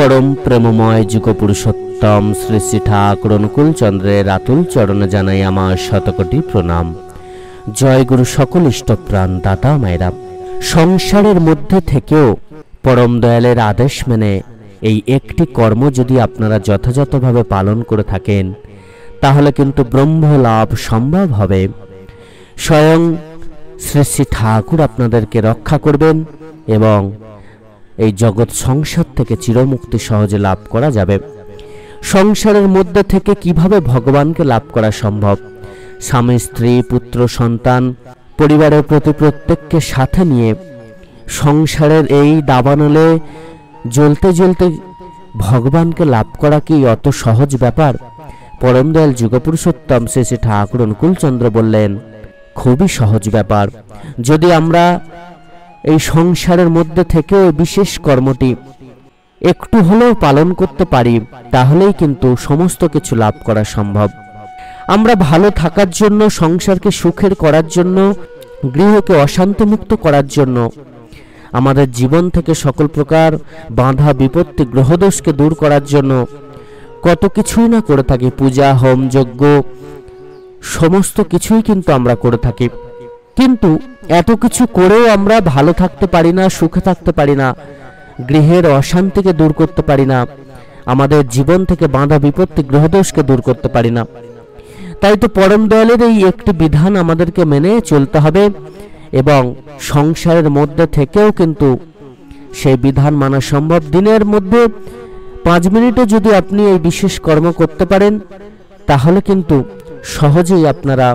পরম প্রেমময় যুগ পুরুষোত্তম শ্রী শ্রী ঠাকুর অনুকূল চন্দ্রের আতুল চরণে জানাই আমার শতকোটি প্রণাম। জয় গুরু সকল ইষ্টপ্রাণ দাতা মায়েরা। সংসারের মধ্যে থেকেও পরম দয়ালের আদেশ মেনে এই একটি কর্ম যদি আপনারা যথাযথভাবে পালন করে থাকেন তাহলে কিন্তু ব্রহ্ম লাভ সম্ভব হবে। স্বয়ং শ্রী শ্রী ঠাকুর আপনাদেরকে রক্ষা করবেন এবং এই জগৎ সংসার থেকে চিরমুক্তি সহজে লাভ করা যাবে। সংসারের মধ্যে থেকে কিভাবে ভগবানকে লাভ করা সম্ভব? স্বামী স্ত্রী পুত্র সন্তান পরিবারের প্রতি প্রত্যেককে সাথে নিয়ে সংসারের এই দাবানলে জ্বলতে জ্বলতে ভগবানকে লাভ করা কি অত সহজ ব্যাপার? পরম দয়াল যুগপুরুষোত্তম শ্রী শ্রী ঠাকুর অনুকূলচন্দ্র বললেন, খুবই সহজ ব্যাপার। যদি আমরা এই সংসারের মধ্যে থেকেও বিশেষ কর্মটি একটু হলেও পালন করতে পারি তাহলেই কিন্তু সমস্ত কিছু লাভ করা সম্ভব। আমরা ভালো থাকার জন্য, সংসারকে সুখের করার জন্য, গৃহকে অশান্তিমুক্ত করার জন্য, আমাদের জীবন থেকে সকল প্রকার বাধা বিপত্তি গ্রহদোষকে দূর করার জন্য কত কিছুই না করে থাকি। পূজা হোম যজ্ঞ সমস্ত কিছুই কিন্তু আমরা করে থাকি, কিন্তু এত কিছু করেও আমরা ভালো থাকতে পারি না, সুখে থাকতে পারি না, গৃহের অশান্তিকে দূর করতে পারি না, আমাদের জীবন থেকে বাধা বিপত্তি গ্রহদোষকে দূর করতে পারি না। তাই তো পরম দয়ালের এই একটি বিধান আমাদেরকে মেনে চলতে হবে এবং সংসারের মধ্যে থেকেও কিন্তু সেই বিধান মানা সম্ভব। দিনের মধ্যে 5 মিনিটও যদি আপনি এই বিশেষ কর্ম করতে পারেন তাহলে কিন্তু সহজেই আপনারা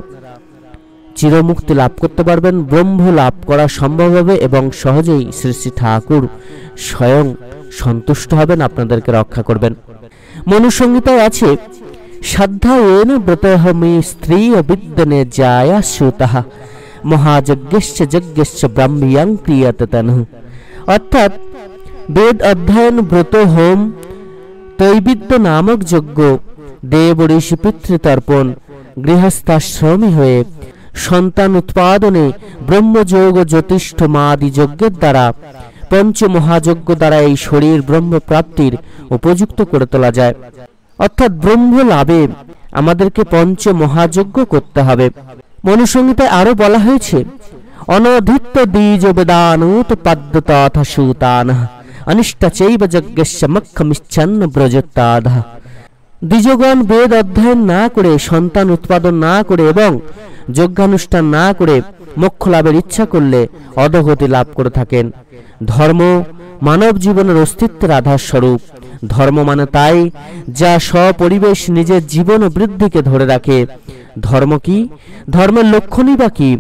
চিরমুক্তি লাভ করতে পারবেন, ব্রহ্ম লাভ করা সম্ভব হবে এবং সহজেই শ্রী শ্রী ঠাকুর স্বয়ং সন্তুষ্ট হবেন, আপনাদেরকে রক্ষা করবেন। মনুসংহিতায় আছে, শ্রদ্ধায়েন ব্রতহমি স্ত্রী অবিদ্যনে জায়া শ্রুতঃ মহাযজ্ঞস্য যজ্ঞস্য ব্রাহ্মীয়ং ক্রিয়তে তনু। অর্থাৎ বেদ অধ্যয়ন, ব্রত, হোম, তৈবিদ্য নামক যজ্ঞ, দেব ঋষি পিতৃতর্পণ, গৃহস্থাশ্রমী হয়ে সন্তান উৎপাদনে ব্রহ্মযোগ জ্যোতিষ্ঠমাদি যজ্ঞের দ্বারা, পঞ্চমহাযজ্ঞ দ্বারা এই শরীর ব্রহ্ম প্রাপ্তির উপযুক্ত করে তোলা যায়। অর্থাৎ ব্রহ্ম লাভে আমাদেরকে পঞ্চমহাযজ্ঞ করতে হবে। মনুসংহিতায় আরো বলা হয়েছে, অনধিত্য দ্বিজ বেদানুত পদ্মতথ সুতান অনিষ্ট চৈব যজ্ঞস্য মক্ষমিচ্ছন্ন ব্রজত্তাদ। দ্বিজগণ বেদ অধ্যয়ন না করে, সন্তান উৎপাদন না করে এবং যজ্ঞানুষ্ঠান না করে মোক্ষ লাভের ইচ্ছা করলে অধোগতি লাভ করে থাকেন। ধর্ম মানব জীবনের অস্তিত্বের আধার স্বরূপ। ধর্ম মানে তাই যা স্বপরিবেশ নিজের জীবন ও বৃদ্ধিকে ধরে রাখে। ধর্ম কি? ধর্মের লক্ষণই বা কি?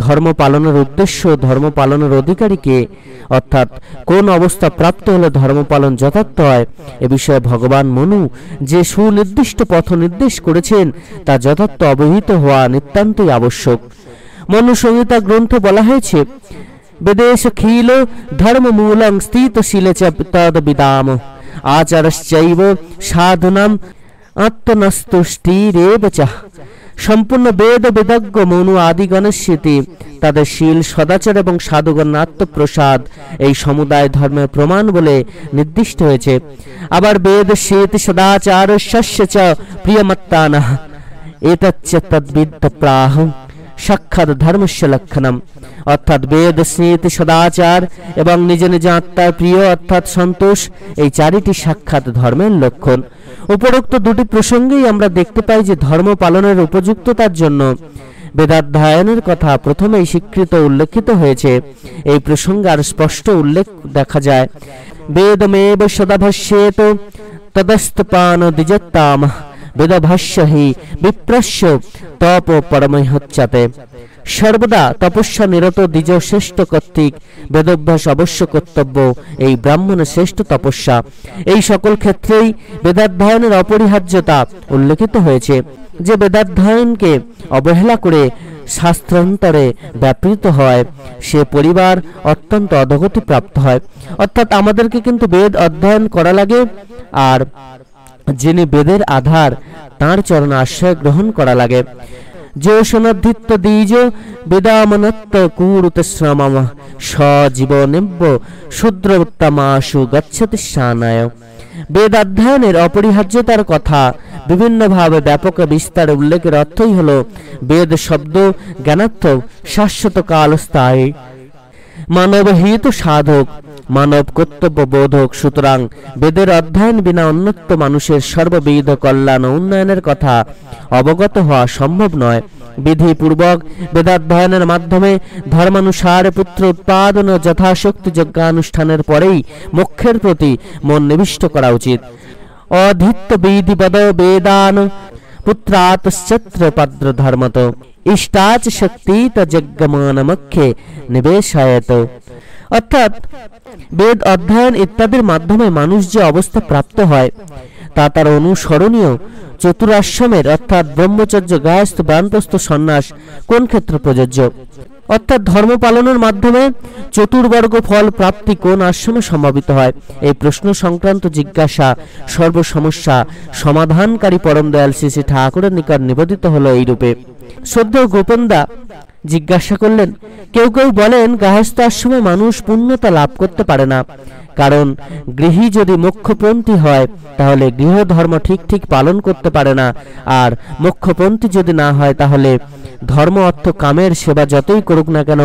ধর্ম পালনের উদ্দেশ্য, ধর্ম পালনের অধিকারীকে, অর্থাৎ কোন অবস্থা প্রাপ্ত হলে ধর্ম পালন যথার্থ হয় এ বিষয়ে ভগবান মনু যে সুনির্দিষ্ট পথ নির্দেশ করেছেন তা যথার্থ অবহিত হওয়া নিতান্তই আবশ্যক। মনুসংহিতা গ্রন্থে বলা হয়েছে, বেদেশ খিল ধর্ম মূলং স্থিতশীলে চ তদ বিদাম আচারশ্চৈব সাধনাম আত্মনস্তুষ্টিরেব চ। সম্পূর্ণ বেদ বেদজ্ঞ মনু আদিগণের স্মৃতি, তাদের শীল, সদাচার এবং সাধুগণ আত্মপ্রসাদ এই সমুদায় ধর্মের প্রমাণ বলে নির্দিষ্ট হয়েছে। আবার বেদ স্মৃতি সদাচার শস্য চ প্রিয়মত্তানঃ এতচ্চ তদ্বিদ্য প্রাহ সাক্ষাৎ ধর্মস্য লক্ষণম। অর্থাৎ বেদ স্মৃতি সদাচার এবং নিজ নিজ আত্মার প্রিয় অর্থাৎ সন্তোষ, এই চারিটি সাক্ষাৎ ধর্মের লক্ষণ। উপরোক্ত দুটি প্রসঙ্গেই আমরা দেখতে পাই যে ধর্ম পালনের উপযুক্ততার জন্য বেদাধ্যয়নের কথা প্রথমেই স্বীকৃত উল্লেখিত হয়েছে। এই প্রসঙ্গে আর স্পষ্ট উল্লেখ দেখা যায়, বেদমেব সদাভস্যেত তদস্তপান দ্বিজত্তাম বেদভাষ্য হি বিপ্রস্য তপ পরমহ্যচ্যতে। সর্বদা তপস্যা নিরত দ্বিজ শ্রেষ্ঠ কর্তৃক বেদভ্যাস অবশ্য কর্তব্য, এই ব্রাহ্মণের শ্রেষ্ঠ তপস্যা। এই সকল ক্ষেত্রেই বেদাধ্যয়নের অপরিহার্যতা উল্লেখিত হয়েছে। যে বেদাধ্যয়নকে অবহেলা করে শাস্ত্রান্তরে ব্যাপৃত হয় সে পরিবার অত্যন্ত অধোগতি প্রাপ্ত হয়। অর্থাৎ আমাদেরকে কিন্তু বেদ অধ্যয়ন করা লাগে, আর যিনি বেদের আধার তাঁর চরণ আশ্রয় গ্রহণ করা লাগে। যোষণাধিত্য দ্বিজ বেদামনত্ত কুরুতে শ্রমম সজীবনেব্য শূদ্র উত্তমাশু গচ্ছতি শানায়। বেদ অধ্যয়নের অপরিহার্যতার কথা বিভিন্নভাবে ব্যাপক বিস্তার উল্লেখের অর্থই হল বেদ শব্দ জ্ঞানার্থক, শাশ্বত কাল স্থায়ী, মানব হিত সাধক, মানব কর্তব্য বোধক। সুতরাং বেদের অধ্যয়ন বিনা অন্যত্র মানুষের সর্ববিধ কল্যাণ ও উন্নয়নের কথা অবগত হওয়া সম্ভব নয়। বিধিপূর্বক বেদাধ্যয়নের মাধ্যমে ধর্মানুসারে পুত্র উৎপাদন ও যথাশক্তি যজ্ঞানুষ্ঠানের পরেই মোক্ষের প্রতি মন নিবিষ্ট করা উচিত। অধিত্য বিধিপদ বেদান পুত্রাতশ্চত্র পাদ্র ধর্মত ইষ্টাচ শক্তিত যজ্ঞমান মুখ্যে নিবেশায়ত। অর্থাৎ বেদ অধ্যয়ন ইত্যাদির মাধ্যমে মানুষ যে অবস্থা প্রাপ্ত হয় তা তার অনুসরণীয়। চতুরাশ্রমের অর্থাৎ ব্রহ্মচর্য, গায়স্থ, বানপ্রস্থ, সন্ন্যাস কোন ক্ষেত্রে প্রযোজ্য? অর্থাৎ ধর্ম পালনের মাধ্যমে চতুর্বর্গ ফল প্রাপ্তি কোন আশ্রমে সম্ভাবিত হয়? এই প্রশ্ন সংক্রান্ত জিজ্ঞাসা সর্বসমস্যা সমাধানকারী পরম দয়াল শ্রী শ্রী ঠাকুরের নিকট নিবেদিত হলো এইরূপে। শ্রদ্ধেয় গোপনদা জিজ্ঞাসা করলেন, কেউ কেউ বলেন গার্হস্থ্য আশ্রমে মানুষ পূর্ণতা লাভ করতে পারে না, কারণ গৃহী যদি মোক্ষপন্থী হয় তাহলে গৃহধর্ম ঠিক ঠিক পালন করতে পারে না, আর মোক্ষপন্থী যদি না হয় তাহলে ধর্ম অর্থ কামের সেবা যতই করুক না কেন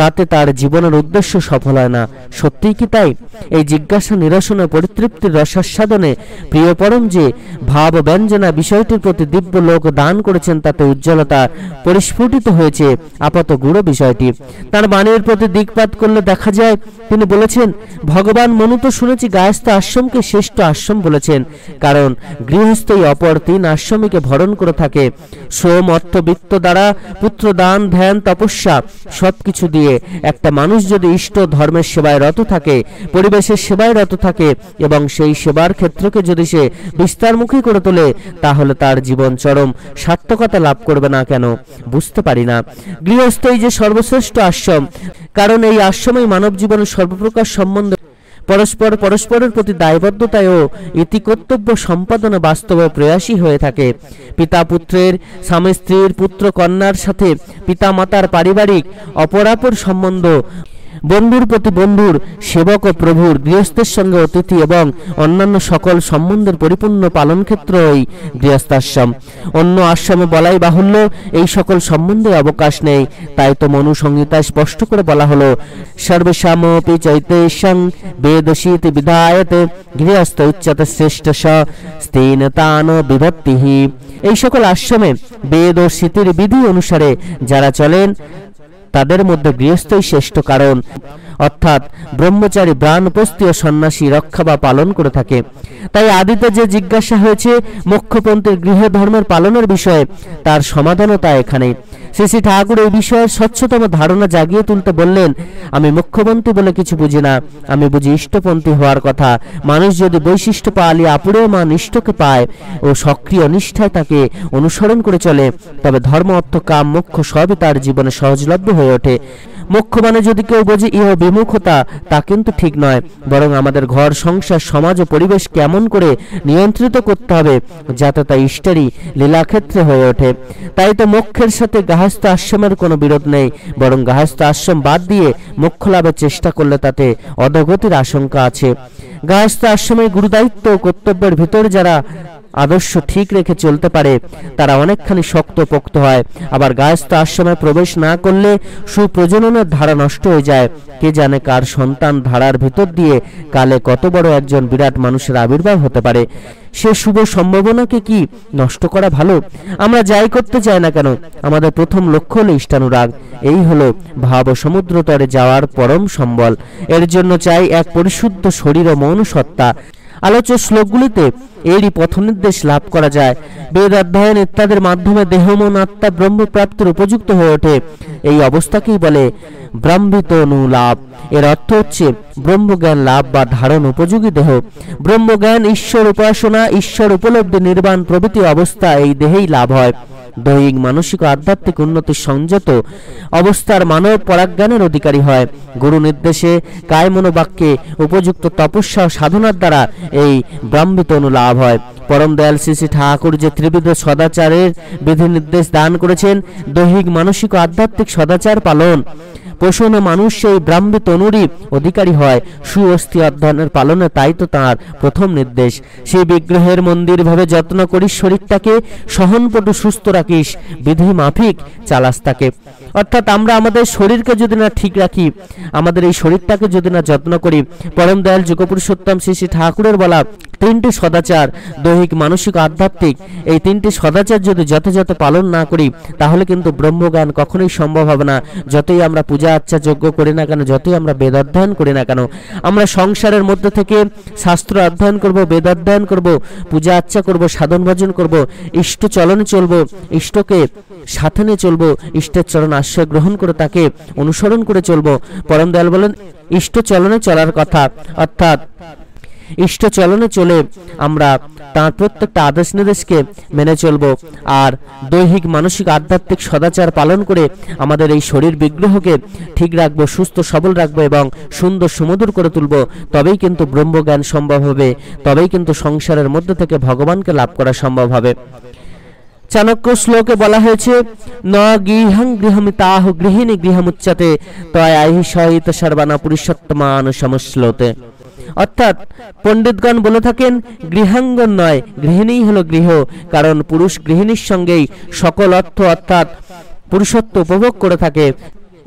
তাতে তার জীবনের উদ্দেশ্য সফল হয় না। সত্যিই কি তাই? এই জিজ্ঞাসা নিরসনে পরিতৃপ্তির রসাস্বাদনে প্রিয় পরম যে ভাব ব্যঞ্জনা বিষয়টির প্রতি দিব্য লোক দান করেছেন তাতে উজ্জ্বলতা পরিস্ফুটিত হয়েছে আপাত গূঢ় বিষয়টি। তার বাণীর প্রতি দিকপাত করলে দেখা যায় তিনি বলেছেন, ভগবান মনু তো শুনেছি গায়স্থ আশ্রমকে শ্রেষ্ঠ আশ্রম বলেছেন, কারণ গৃহস্থই অপর তিন আশ্রমীকে ভরণ করে থাকে। শ্রম, অর্থ, বৃত্ত দ্বারা পুত্র দান, ধ্যান, তপস্যা সবকিছু দিয়ে একটা মানুষ যদি ইষ্ট ধর্মের সেবায় রত থাকে, পরিবেশের সেবায় রত থাকে এবং সেই সেবার ক্ষেত্রকে যদি সে বিস্তারমুখী করে তোলে তাহলে তার জীবন চরম সার্থকতা লাভ করবে না কেন বুঝতে পারি না। গৃহস্থই যে সর্বশ্রেষ্ঠ আশ্রম, কারণ এই আশ্রমেই মানব জীবনের সর্বপ্রকার সম্বন্ধ পরস্পরের প্রতি দায়বদ্ধতায় ও ইতি কর্তব্য সম্পাদনে বাস্তবে প্রয়াসী হয়ে থাকে। পিতা পুত্রের, স্বামী স্ত্রীর, পুত্র কন্যার সাথে পিতা মাতার পারিবারিক অপরাপর সম্বন্ধ, বন্ধুর প্রতি বন্ধুর, সেবক ও প্রভুর, গৃহস্থের সঙ্গে অতিথি এবং অন্যান্য সকল সম্বন্ধের পরিপূর্ণ পালন ক্ষেত্র এই গৃহস্থাশ্রম। অন্য আশ্রমে বলাই বাহুল্য এই সকল সম্বন্ধে অবকাশ নেই। তাই তো মনু সংহিতায় স্পষ্ট করে বলা হলো, সর্বসামপি চৈতেশং বেদশীতি বিধায়তে গৃহস্থ উচ্চতে শ্রেষ্ঠ স্তেনতান বিভক্তিহি। এই সকল আশ্রমে বেদ ও স্মৃতির বিধি অনুসারে যারা চলেন তাদের মধ্যে গৃহস্থই শ্রেষ্ঠ, কারণ অর্থাৎ ব্রহ্মচারী ব্রাহ্মণপস্থী ও সন্ন্যাসী রক্ষা বা পালন করে থাকে। তাই আদিতে যে জিজ্ঞাসা হয়েছে মোক্ষপন্থীর গৃহ ধর্মের পালনের বিষয়ে, তার সমাধানও তা এখানে। শ্রী শ্রী ঠাকুর এই বিষয়ে স্বচ্ছতম ধারণা জাগিয়ে তুলতে বললেন, আমি মোক্ষপন্থী বলে কিছু বুঝি না, আমি বুঝি ইষ্টপন্থী হওয়ার কথা। মানুষ যদি বৈশিষ্ট্য পালিয়ে আপুরেও মা নিষ্ঠকে পায় ও সক্রিয় নিষ্ঠায় তাকে অনুসরণ করে চলে, তবে ধর্ম, অর্থ, কাম, মোক্ষ সবই তার জীবনে সহজলভ্য হয়ে ওঠে। মোক্ষ মানে যদি কেউ বোঝে ইহ বিমুখতা, তা কিন্তু ঠিক নয়, বরং আমাদের ঘর, সংসার, সমাজ ও পরিবেশ কেমন করে নিয়ন্ত্রিত করতে হবে যাতে তা ইষ্টেরই লীলাক্ষেত্রে হয়ে ওঠে। তাই তো মোক্ষের সাথে গার্হস্থ্য আশ্রমের কোনো বিরোধ নেই, বরং গার্হস্থ্য আশ্রম বাদ দিয়ে মোক্ষ লাভের চেষ্টা করলে তাতে অধোগতির আশঙ্কা আছে। গার্হস্থ্য আশ্রমের গুরুদায়িত্ব ও কর্তব্যের ভিতরে যারা আদর্শ ঠিক রেখে চলতে পারে তারা অনেকখানি শক্ত পোক্ত হয়। আবার গার্হস্থ্য আশ্রমে প্রবেশ না করলে সুপ্রজননের ধারা নষ্ট হয়ে যায়। কে জানে কার সন্তান ধারার ভিতর দিয়ে কালে কত বড় একজন বিরাট মানুষের আবির্ভাব হতে পারে। সে শুভ সম্ভাবনাকে কি নষ্ট করা ভালো? আমরা যাই করতে চাই না কেন আমাদের প্রথম লক্ষ্য হলো ইষ্টানুরাগ। এই হলো ভাব সমুদ্র তরে যাওয়ার পরম সম্বল। এর জন্য চাই এক পরিশুদ্ধ শরীর ও মন সত্তা। আলোচ্য শ্লোকগুলিতে এরই পথনির্দেশ লাভ করা যায়। বেদ অধ্যয়ন ইত্যাদির মাধ্যমে দেহ, মন, আত্মা ব্রহ্মপ্রাপ্তির উপযুক্ত হয়ে ওঠে। এই অবস্থাকেই বলে ব্রহ্মিত লাভ। এর অর্থ হচ্ছে ব্রহ্মজ্ঞান লাভ বা ধারণ উপযোগী দেহ। ব্রহ্মজ্ঞান, ঈশ্বর উপাসনা, ঈশ্বর উপলব্ধি, নির্বাণ প্রভৃতি অবস্থা এই দেহেই লাভ হয়। দৈহিক, মানসিক ও আধ্যাত্মিক উন্নতি সংযত অবস্থার মানব পরাজ্ঞানের অধিকারী হয়। গুরু নির্দেশে কায় মনোবাক্যে উপযুক্ত তপস্যা ও সাধনার দ্বারা এই ব্রহ্মিত লাভ হয়। পরম দয়াল শ্রী শ্রী ঠাকুর যে ত্রিবিধ সদাচারের বিধি নির্দেশ দান করেছেন, দৈহিক, মানসিক ও আধ্যাত্মিক সদাচার পালন, পোষণ মানুষ সেই ব্রাহ্মী তনুরই অধিকারী হয় সুঅস্থি অধ্যয়নের পালনে, তাই তো তাঁর প্রথম নির্দেশ। সেই বিগ্রহের মন্দির ভাবে যত্ন করিস, শরীরটাকে সহনপটু সুস্থ রাখিস, বিধি মাফিক চালাস তাকে। অর্থাৎ আমরা আমাদের শরীরকে যদি না ঠিক রাখি, আমাদের এই শরীরটাকে যদি না যত্ন করি, পরম দয়াল যুগপুরুষোত্তম শ্রী শ্রী ঠাকুরের বলা তিনটি সদাচার, দৈহিক মানসিক আধ্যাত্মিক, এই তিনটি সদাচার যদি যথাযথ পালন না করি, তাহলে কিন্তু ব্রহ্মজ্ঞান কখনোই সম্ভব হবে না। যতই আমরা পূজা আর্চা যজ্ঞ করি না কেন, যতই আমরা বেদ অধ্যয়ন করি না কেন, আমরা সংসারের মধ্যে থেকে শাস্ত্র অধ্যয়ন করব, বেদ অধ্যয়ন করব, পূজা আর্চা করব, সাধন ভজন করব, ইষ্ট চলনে চলব, ইষ্টকে সাথে নিয়ে চলব, ইষ্টের চরণ আশ্রয় গ্রহণ করে তাকে অনুসরণ করে চলব। পরম দয়াল বলেন ইষ্ট চলনে চলার কথা, অর্থাৎ ইষ্ট চলনে চলে আমরা তার প্রত্যেকটা আদেশ নির্দেশকে মেনে চলব, আর দৈহিক মানসিক আধ্যাত্মিক সদাচার পালন করে আমাদের এই শরীর বিগ্রহকে ঠিক রাখবো, সুস্থ সবল রাখবো এবং সুন্দর সুমধুর করে তুলব। তবেই কিন্তু ব্রহ্মজ্ঞান সম্ভব হবে, তবেই কিন্তু সংসারের মধ্যে থেকে ভগবানকে লাভ করা সম্ভব হবে। চাণক্য শ্লোকে বলা হয়েছে ন গৃহং গৃহমিতাহ গৃহিণী গৃহমুচ্যতে তয় আহি সহিত সর্বানা পুরুষোত্তমান সমশ্লোতে। অর্থাৎ পণ্ডিতগণ বলে থাকেন গৃহাঙ্গন নয়, গৃহিণী হলো গৃহ, কারণ পুরুষ গৃহিণীর সঙ্গেই সকল অর্থ অর্থাৎ পুরুষত্ব উপভোগ করে থাকে।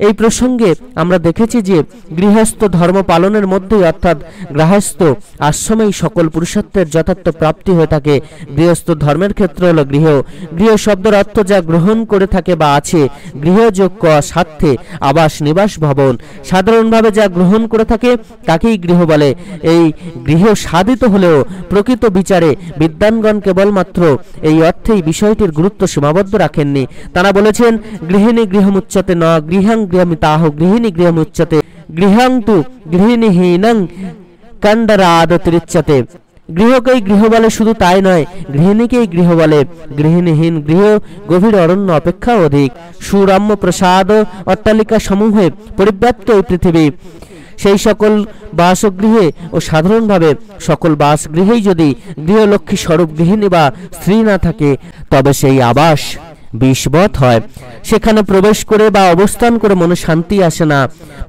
এই প্রসঙ্গে আমরা দেখেছি যে গৃহস্থ ধর্ম পালনের মধ্যেই অর্থাৎ গৃহস্থ আশ্রমেই সকল পুরুষত্বের যথার্থ প্রাপ্তি হয়ে থাকে। গৃহস্থ ধর্মের ক্ষেত্রে হলো গৃহ। গৃহ শব্দের অর্থ যা গ্রহণ করে থাকে বা আছে, গৃহযোগ্য স্বার্থে আবাস নিবাস ভবন, সাধারণভাবে যা গ্রহণ করে থাকে তাকেই গৃহ বলে। এই গৃহ সাধিত হলেও প্রকৃত বিচারে বিদ্বানগণ কেবলমাত্র এই অর্থেই বিষয়টির গুরুত্ব সীমাবদ্ধ রাখেননি। তারা বলেছেন গৃহিণী গৃহমুচ্যতে ন গৃহং গৃহমিতাহ গৃহিণী গৃহমুচ্যতে গৃহং তু গৃহিণীহীনং কণ্ডরাদতিরিচ্যতে। গৃহকেই গৃহ বলে, শুধু তাই নয়, গৃহিণীকেই গৃহ বলে। গৃহিণীহীন গৃহ গভীর অরণ্য অপেক্ষা অধিক। সুরম্য প্রসাদ অট্টালিকা সমূহে পরিব্যাপ্ত এই পৃথিবী, সেই সকল বাসগৃহে ও সাধারণভাবে সকল বাসগৃহেই যদি গৃহলক্ষ্মী স্বরূপ গৃহিণী বা স্ত্রী না থাকে, তবে সেই আবাস বিষবৎ হয়। সেখানে প্রবেশ করে বা অবস্থান করে মনে শান্তি আসে না।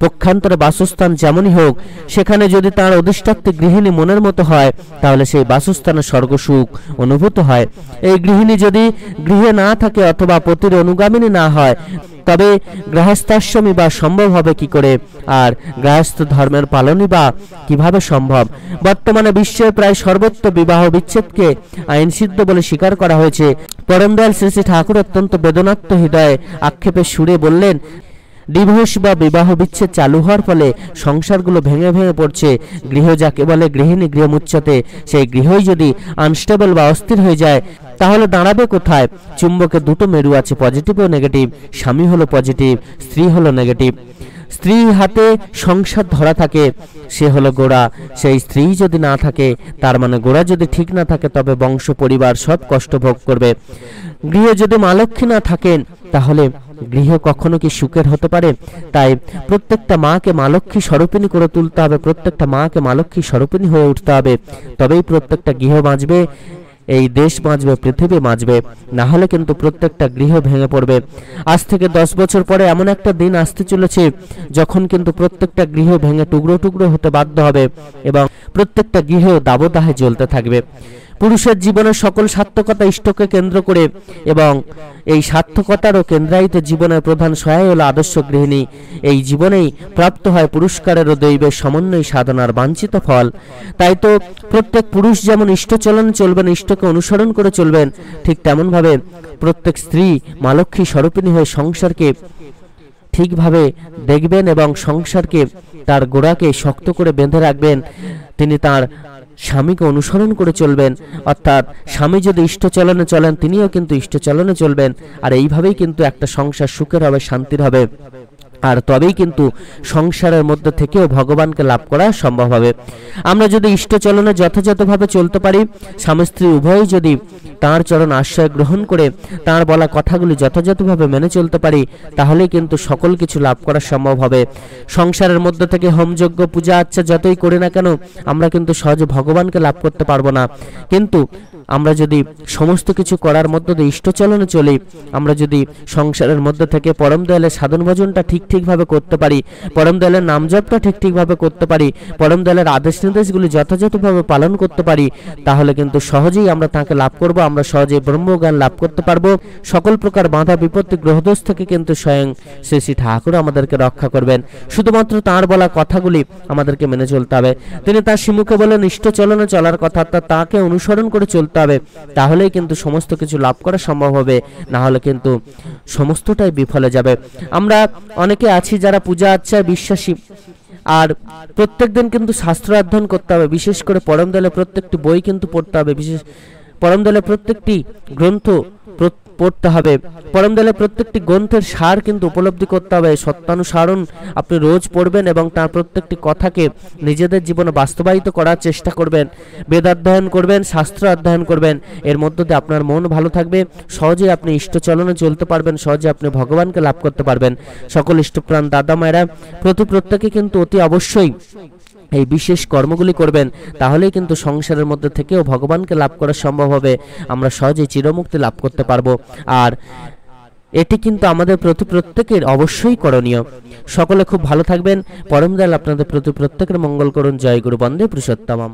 পক্ষান্তরে বাসস্থান যেমনই হোক, সেখানে যদি তার অধিষ্ঠাত্রী গৃহিণী মনের মতো হয়, তাহলে সেই বাসস্থানে স্বর্গসুখ অনুভূত হয়। এই গৃহিণী যদি গৃহে না থাকে অথবা পতির অনুগামিনী না হয়, তবে গৃহস্থাশ্রমী বা সম্ভব হবে কি করে, আর গৃহস্থ ধর্মের পালনই বা কিভাবে সম্ভব? বর্তমানে বিশ্বের প্রায় সর্বত্র বিবাহ বিচ্ছেদকে আইন সিদ্ধ বলে স্বীকার করা হয়েছে। পরম দয়াল শ্রী শ্রী ঠাকুর অত্যন্ত বেদনাত্ম হৃদয়ে আক্ষেপের সুরে বললেন, ডিভোর্স বা বিবাহ বিচ্ছেদ চালু হওয়ার ফলে সংসারগুলো ভেঙে ভেঙে পড়ছে। গৃহ যাকে বলে গৃহিণী গৃহমুচ্যতে, সেই গৃহই যদি আনস্টেবল বা অস্থির হয়ে যায়, তাহলে দাঁড়াবে কোথায়? চুম্বকে দুটো মেরু আছে, পজিটিভ ও নেগেটিভ। স্বামী হলো পজিটিভ, স্ত্রী হলো নেগেটিভ। স্ত্রী হাতে সংসার ধরা থাকে, সে হলো গোড়া। সেই স্ত্রী যদি না থাকে, তার মানে গোড়া যদি ঠিক না থাকে, তবে বংশ পরিবার সব কষ্ট ভোগ করবে। গৃহে যদি মা লক্ষ্মী না থাকেন, তাহলে গৃহ কখনো কি সুখের হতে পারে? তাই প্রত্যেকটা মাকে মা লক্ষ্মী স্বরূপিণী করে তুলতে হবে, প্রত্যেকটা মাকে মা লক্ষ্মী স্বরূপিণী হয়ে উঠতে হবে, তবেই প্রত্যেকটা গৃহ বাঁচবে, এই দেশ বাঁচবে, পৃথিবী বাঁচবে। না হলে কিন্তু প্রত্যেকটা গৃহ ভেঙে পড়বে। আজ থেকে 10 বছর পরে এমন একটা দিন আসতে চলেছে যখন কিন্তু প্রত্যেকটা গৃহ ভেঙে টুকরো টুকরো হতে বাধ্য হবে এবং প্রত্যেকটা গৃহ দাবদাহে জ্বলতে থাকবে। পুরুষের জীবনের সকল সার্থকতা ইষ্টকে কেন্দ্র করে, এবং এই সার্থকতারও কেন্দ্রায়িত জীবনের প্রধান সহায় হল আদর্শ গৃহিণী। এই জীবনেই প্রাপ্ত হয় পুরস্কারের ও দৈবের সমন্বয় সাধনার বাঞ্ছিত ফল। তাই তো প্রত্যেক পুরুষ যেমন ইষ্টচলনে চলবেন, ইষ্টকে অনুসরণ করে চলবেন, ঠিক তেমনভাবে প্রত্যেক স্ত্রী মা লক্ষ্মী স্বরূপিণী হয়ে সংসারকে ঠিকভাবে দেখবেন এবং সংসারকে, তার গোড়াকে শক্ত করে বেঁধে রাখবেন। তিনি তার স্বামীকে অনুসরণ করে চলবেন, অর্থাৎ স্বামী যদি ইষ্টচলনে চলেন, তিনিও কিন্তু ইষ্টচলনে চলবেন। আর এইভাবেই কিন্তু একটা সংসার সুখের হবে, শান্তির হবে, আর তবেই কিন্তু সংসারের মধ্যে থেকেও ভগবানকে লাভ করা সম্ভব হবে। আমরা যদি ইষ্টচলনে যথাযথভাবে চলতে পারি, স্বামী স্ত্রী উভয়ই যদি তাঁর চরণ আশ্রয় গ্রহণ করে তাঁর বলা কথাগুলি যথাযথভাবে মেনে চলতে পারি, তাহলেই কিন্তু সকল কিছু লাভ করা সম্ভব হবে। সংসারের মধ্যে থেকে হোমযজ্ঞ পূজা আচ্ছা যতই করি না কেন, আমরা কিন্তু সহজে ভগবানকে লাভ করতে পারবো না। কিন্তু আমরা যদি সমস্ত কিছু করার মধ্য দিয়ে ইষ্টচলনে চলি, আমরা যদি সংসারের মধ্যে থেকে পরম দয়ালের সাধন ভজনটা ঠিকভাবে করতে পারি, পরম দয়ালের নাম জপটা ঠিকভাবে করতে পারি, পরম দয়ালের আদেশ নির্দেশগুলি যথাযথভাবে পালন করতে পারি, তাহলে কিন্তু সহজেই আমরা তাকে লাভ করব। আমরা সহজেই ব্রহ্মজ্ঞান লাভ করতে পারবো। সকল প্রকার বাধা বিপত্তি গ্রহদোষ থেকে কিন্তু স্বয়ং শ্রী শ্রী ঠাকুর আমাদেরকে রক্ষা করবেন। শুধুমাত্র তাঁর বলা কথাগুলি আমাদেরকে মেনে চলতে হবে। তিনি তার শ্রীমুখে বলেন ইষ্টচলনে চলার কথা, অর্থাৎ তাকে অনুসরণ করে চলতে হবে। তাহলেই কিন্তু সমস্ত কিছু লাভ করা সম্ভব হবে, না হলে কিন্তু সমস্তটাই বিফলে যাবে। আমরা অনেকে আছি যারা পূজা আচ্ছায় বিশ্বাসী, আর প্রত্যেকদিন কিন্তু শাস্ত্র অধ্যয়ন করতে হবে। বিশেষ করে পরম দয়ালের প্রত্যেকটি বই কিন্তু পড়তে হবে, বিশেষ পরম দয়ালের প্রত্যেকটি গ্রন্থ পড়তে হবে। পরম দয়ালের প্রত্যেকটি গ্রন্থের সার কিন্তু উপলব্ধি করতে হবে। সত্যানুসারণ আপনি রোজ পড়বেন এবং তার প্রত্যেকটি কথাকে নিজেদের জীবনে বাস্তবায়িত করার চেষ্টা করবেন। বেদাধ্যয়ন করবেন, শাস্ত্র অধ্যয়ন করবেন। এর মধ্য দিয়ে আপনার মন ভালো থাকবে, সহজেই আপনি ইষ্টচলনে চলতে পারবেন, সহজে আপনি ভগবানকে লাভ করতে পারবেন। সকল ইষ্টপ্রাণ দাদা মায়েরা প্রত্যেকে কিন্তু অতি অবশ্যই এই বিশেষ কর্মগুলি করবেন, তাহলেই কিন্তু সংসারের মধ্যে থেকেও ভগবানকে লাভ করা সম্ভব হবে। আমরা সহজেই চিরমুক্তি লাভ করতে পারবো। আর এটি কিন্তু আমাদের প্রত্যেকের অবশ্যই করণীয়। সকলে খুব ভালো থাকবেন। পরম দয়াল আপনাদের প্রত্যেকের মঙ্গল করুন। জয় গুরু, বন্দে পুরুষোত্তমম।